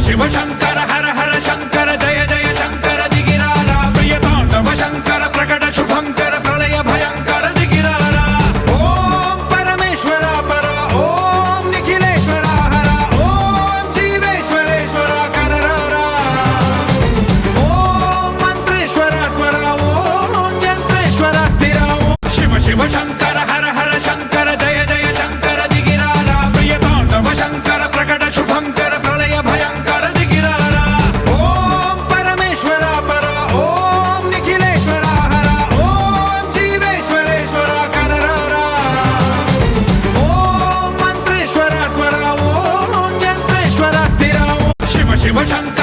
शिव शंकर हर हर शंकर जय जय शंकर दिगिरारा प्रिय तांडव शंकर प्रकट शुभंकर प्रलय भयंकर दिगिरारा ओम परमेश्वरा परा ओम निखिलेश्वरा हरा ओम जीवेश्वरेश्वरा कररारा ओम मंत्रेश्वरा स्वरा ओम यंत्रेश्वरा स्थिरा शिव शिव शंकर हर हर शंकर जय जय शंकर दिगिरारा प्रिय तांडव शंकर प्रकट शुभंकर प्रलय भयंकर दिगिरारा ओम परमेश्वरा परा ओम निखिलेश्वरा हरा ओम जीवेश्वरेश्वरा कररारा ओम मंत्रेश्वरा स्वरा ओम यंत्रेश्वरा स्थिरा शिव शिव शंकर